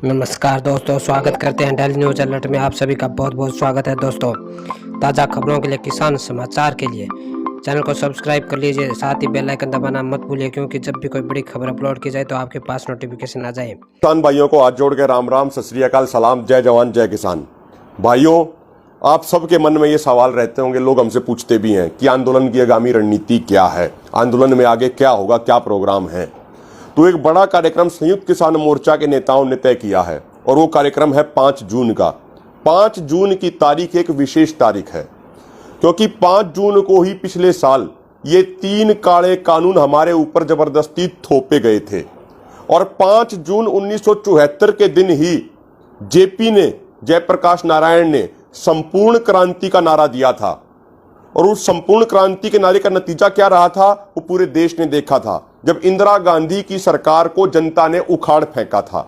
नमस्कार दोस्तों, स्वागत करते हैं डेली न्यूज अलर्ट में। आप सभी का बहुत बहुत स्वागत है दोस्तों। ताज़ा खबरों के लिए, किसान समाचार के लिए चैनल को सब्सक्राइब कर लीजिए, साथ ही बेल आइकन दबाना मत भूलिए, क्योंकि जब भी कोई बड़ी खबर अपलोड की जाए तो आपके पास नोटिफिकेशन आ जाए। किसान भाइयों को हाथ जोड़ के राम राम, सत श्री अकाल, सलाम, जय जवान जय किसान। भाइयों, आप सबके मन में ये सवाल रहते होंगे, लोग हमसे पूछते भी हैं कि आंदोलन की आगामी रणनीति क्या है, आंदोलन में आगे क्या होगा, क्या प्रोग्राम है। तो एक बड़ा कार्यक्रम संयुक्त किसान मोर्चा के नेताओं ने तय किया है और वो कार्यक्रम है 5 जून का। 5 जून की तारीख एक विशेष तारीख है, क्योंकि 5 जून को ही पिछले साल ये 3 काले कानून हमारे ऊपर जबरदस्ती थोपे गए थे। और 5 जून 1974 के दिन ही जेपी ने, जयप्रकाश नारायण ने संपूर्ण क्रांति का नारा दिया था। और उस संपूर्ण क्रांति के नारे का नतीजा क्या रहा था, वो पूरे देश ने देखा था, जब इंदिरा गांधी की सरकार को जनता ने उखाड़ फेंका था।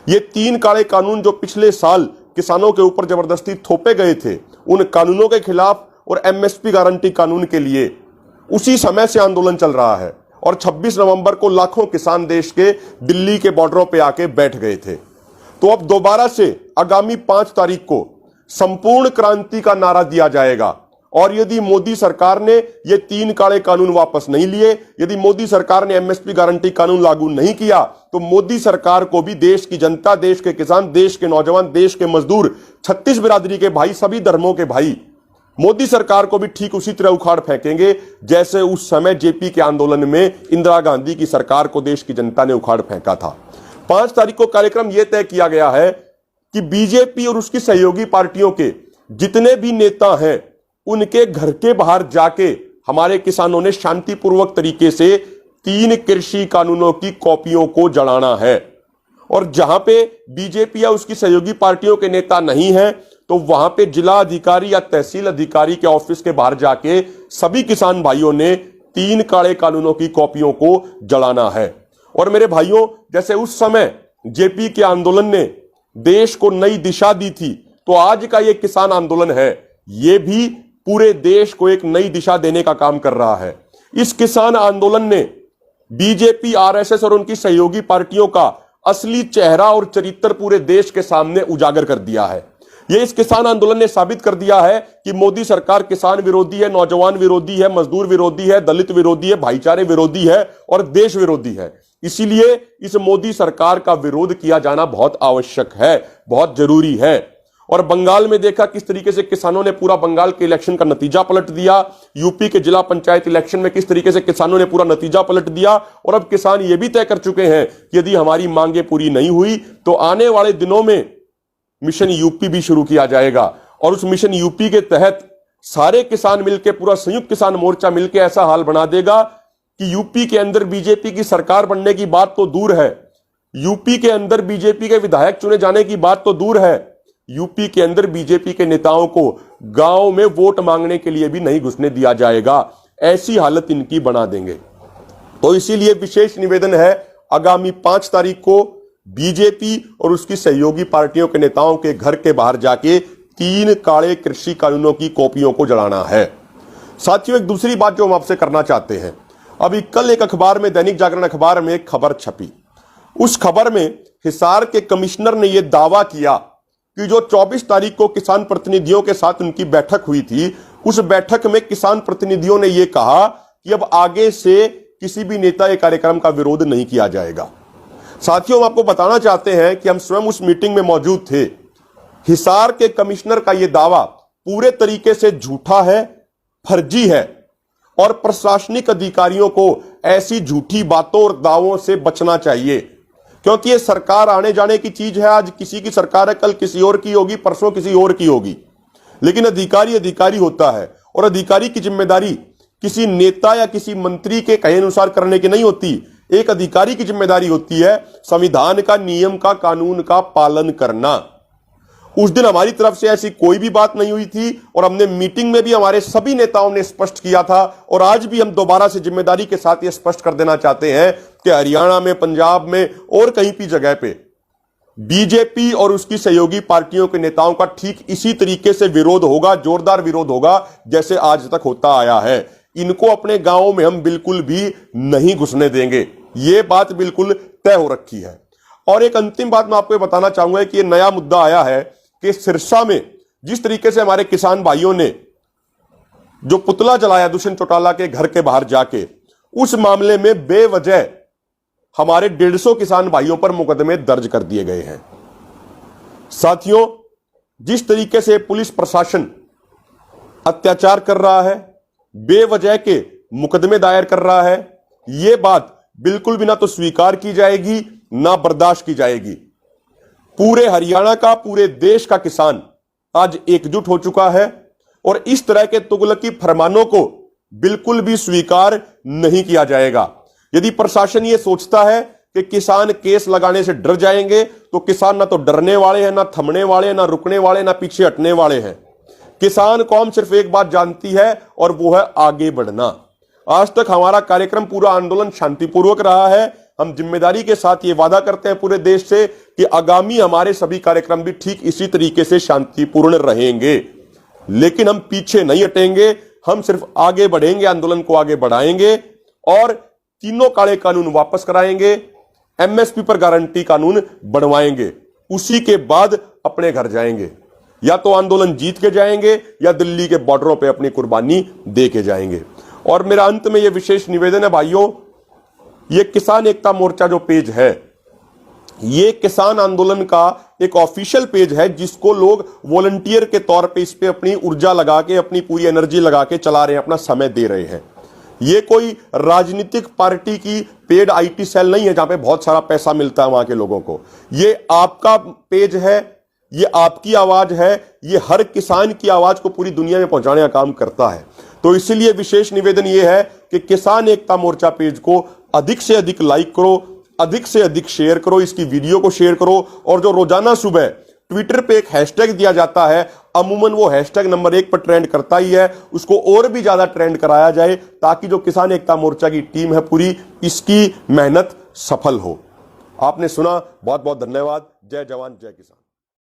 ये 3 काले कानून जो पिछले साल किसानों के ऊपर जबरदस्ती थोपे गए थे, उन कानूनों के खिलाफ और एमएसपी गारंटी कानून के लिए उसी समय से आंदोलन चल रहा है। और 26 नवंबर को लाखों किसान देश के दिल्ली के बॉर्डरों पे आके बैठ गए थे। तो अब दोबारा से आगामी 5 तारीख को संपूर्ण क्रांति का नारा दिया जाएगा। और यदि मोदी सरकार ने ये 3 काले कानून वापस नहीं लिए, यदि मोदी सरकार ने एमएसपी गारंटी कानून लागू नहीं किया, तो मोदी सरकार को भी देश की जनता, देश के किसान, देश के नौजवान, देश के मजदूर, 36 बिरादरी के भाई, सभी धर्मों के भाई मोदी सरकार को भी ठीक उसी तरह उखाड़ फेंकेंगे जैसे उस समय जेपी के आंदोलन में इंदिरा गांधी की सरकार को देश की जनता ने उखाड़ फेंका था। 5 तारीख को कार्यक्रम यह तय किया गया है कि बीजेपी और उसकी सहयोगी पार्टियों के जितने भी नेता हैं, उनके घर के बाहर जाके हमारे किसानों ने शांतिपूर्वक तरीके से 3 कृषि कानूनों की कॉपियों को जलाना है। और जहां पे बीजेपी या उसकी सहयोगी पार्टियों के नेता नहीं हैं, तो वहां पे जिला अधिकारी या तहसील अधिकारी के ऑफिस के बाहर जाके सभी किसान भाइयों ने 3 काले कानूनों की कॉपियों को जलाना है। और मेरे भाइयों, जैसे उस समय जेपी के आंदोलन ने देश को नई दिशा दी थी, तो आज का ये किसान आंदोलन है, ये भी पूरे देश को एक नई दिशा देने का काम कर रहा है। इस किसान आंदोलन ने बीजेपी, आरएसएस और उनकी सहयोगी पार्टियों का असली चेहरा और चरित्र पूरे देश के सामने उजागर कर दिया है। यह इस किसान आंदोलन ने साबित कर दिया है कि मोदी सरकार किसान विरोधी है, नौजवान विरोधी है, मजदूर विरोधी है, दलित विरोधी है, भाईचारे विरोधी है और देश विरोधी है। इसीलिए इस मोदी सरकार का विरोध किया जाना बहुत आवश्यक है, बहुत जरूरी है। और बंगाल में देखा किस तरीके से किसानों ने पूरा बंगाल के इलेक्शन का नतीजा पलट दिया। यूपी के जिला पंचायत इलेक्शन में किस तरीके से किसानों ने पूरा नतीजा पलट दिया। और अब किसान ये भी तय कर चुके हैं कि यदि हमारी मांगे पूरी नहीं हुई तो आने वाले दिनों में मिशन यूपी भी शुरू किया जाएगा। और उस मिशन यूपी के तहत सारे किसान मिलकर, पूरा संयुक्त किसान मोर्चा मिलकर ऐसा हाल बना देगा कि यूपी के अंदर बीजेपी की सरकार बनने की बात तो दूर है, यूपी के अंदर बीजेपी के विधायक चुने जाने की बात तो दूर है, यूपी के अंदर बीजेपी के नेताओं को गांव में वोट मांगने के लिए भी नहीं घुसने दिया जाएगा। ऐसी हालत इनकी बना देंगे। तो इसीलिए विशेष निवेदन है, आगामी 5 तारीख को बीजेपी और उसकी सहयोगी पार्टियों के नेताओं के घर के बाहर जाके 3 काले कृषि कानूनों की कॉपियों को जलाना है। साथियों, एक दूसरी बात जो हम आपसे करना चाहते हैं, अभी कल एक अखबार में, दैनिक जागरण अखबार में एक खबर छपी। उस खबर में हिसार के कमिश्नर ने यह दावा किया कि जो 24 तारीख को किसान प्रतिनिधियों के साथ उनकी बैठक हुई थी, उस बैठक में किसान प्रतिनिधियों ने यह कहा कि अब आगे से किसी भी नेता या कार्यक्रम का विरोध नहीं किया जाएगा। साथियों, हम आपको बताना चाहते हैं कि हम स्वयं उस मीटिंग में मौजूद थे। हिसार के कमिश्नर का यह दावा पूरे तरीके से झूठा है, फर्जी है। और प्रशासनिक अधिकारियों को ऐसी झूठी बातों और दावों से बचना चाहिए, क्योंकि ये सरकार आने जाने की चीज है। आज किसी की सरकार है, कल किसी और की होगी, परसों किसी और की होगी, लेकिन अधिकारी अधिकारी होता है। और अधिकारी की जिम्मेदारी किसी नेता या किसी मंत्री के कहे अनुसार करने की नहीं होती। एक अधिकारी की जिम्मेदारी होती है संविधान का, नियम का, कानून का पालन करना। उस दिन हमारी तरफ से ऐसी कोई भी बात नहीं हुई थी और हमने मीटिंग में भी हमारे सभी नेताओं ने स्पष्ट किया था। और आज भी हम दोबारा से जिम्मेदारी के साथ यह स्पष्ट कर देना चाहते हैं कि हरियाणा में, पंजाब में और कहीं भी जगह पे बीजेपी और उसकी सहयोगी पार्टियों के नेताओं का ठीक इसी तरीके से विरोध होगा, जोरदार विरोध होगा, जैसे आज तक होता आया है। इनको अपने गांवों में हम बिल्कुल भी नहीं घुसने देंगे, यह बात बिल्कुल तय हो रखी है। और एक अंतिम बात मैं आपको ये बताना चाहूंगा कि ये नया मुद्दा आया है कि सिरसा में जिस तरीके से हमारे किसान भाइयों ने जो पुतला जलाया दुष्यंत चौटाला के घर के बाहर जाके, उस मामले में बेवजह हमारे 150 किसान भाइयों पर मुकदमे दर्ज कर दिए गए हैं। साथियों, जिस तरीके से पुलिस प्रशासन अत्याचार कर रहा है, बेवजह के मुकदमे दायर कर रहा है, यह बात बिल्कुल भी ना तो स्वीकार की जाएगी ना बर्दाश्त की जाएगी। पूरे हरियाणा का, पूरे देश का किसान आज एकजुट हो चुका है और इस तरह के तुगलकी फरमानों को बिल्कुल भी स्वीकार नहीं किया जाएगा। यदि प्रशासन यह सोचता है कि किसान केस लगाने से डर जाएंगे, तो किसान ना तो डरने वाले हैं, ना थमने वाले हैं, ना रुकने वाले, ना पीछे हटने वाले हैं। किसान कौम सिर्फ एक बात जानती है और वो है आगे बढ़ना। आज तक हमारा कार्यक्रम, पूरा आंदोलन शांतिपूर्वक रहा है। हम जिम्मेदारी के साथ ये वादा करते हैं पूरे देश से कि आगामी हमारे सभी कार्यक्रम भी ठीक इसी तरीके से शांतिपूर्ण रहेंगे। लेकिन हम पीछे नहीं हटेंगे, हम सिर्फ आगे बढ़ेंगे, आंदोलन को आगे बढ़ाएंगे और तीनों काले कानून वापस कराएंगे, एमएसपी पर गारंटी कानून बनवाएंगे। उसी के बाद अपने घर जाएंगे। या तो आंदोलन जीत के जाएंगे या दिल्ली के बॉर्डरों पे अपनी कुर्बानी दे के जाएंगे। और मेरा अंत में यह विशेष निवेदन है भाइयों, ये किसान एकता मोर्चा जो पेज है, ये किसान आंदोलन का एक ऑफिशियल पेज है जिसको लोग वॉलंटियर के तौर पे इस पे अपनी ऊर्जा लगा के, अपनी पूरी एनर्जी लगा के चला रहे हैं, अपना समय दे रहे हैं। ये कोई राजनीतिक पार्टी की पेड आईटी सेल नहीं है जहां पे बहुत सारा पैसा मिलता है वहां के लोगों को। ये आपका पेज है, ये आपकी आवाज है, ये हर किसान की आवाज को पूरी दुनिया में पहुंचाने का काम करता है। तो इसीलिए विशेष निवेदन यह है कि किसान एकता मोर्चा पेज को अधिक से अधिक लाइक करो, अधिक से अधिक शेयर करो, इसकी वीडियो को शेयर करो। और जो रोजाना सुबह ट्विटर पे एक हैशटैग दिया जाता है, अमूमन वो हैशटैग नंबर 1 पर ट्रेंड करता ही है, उसको और भी ज्यादा ट्रेंड कराया जाए ताकि जो किसान एकता मोर्चा की टीम है पूरी, इसकी मेहनत सफल हो। आपने सुना, बहुत बहुत धन्यवाद। जय जवान जय किसान।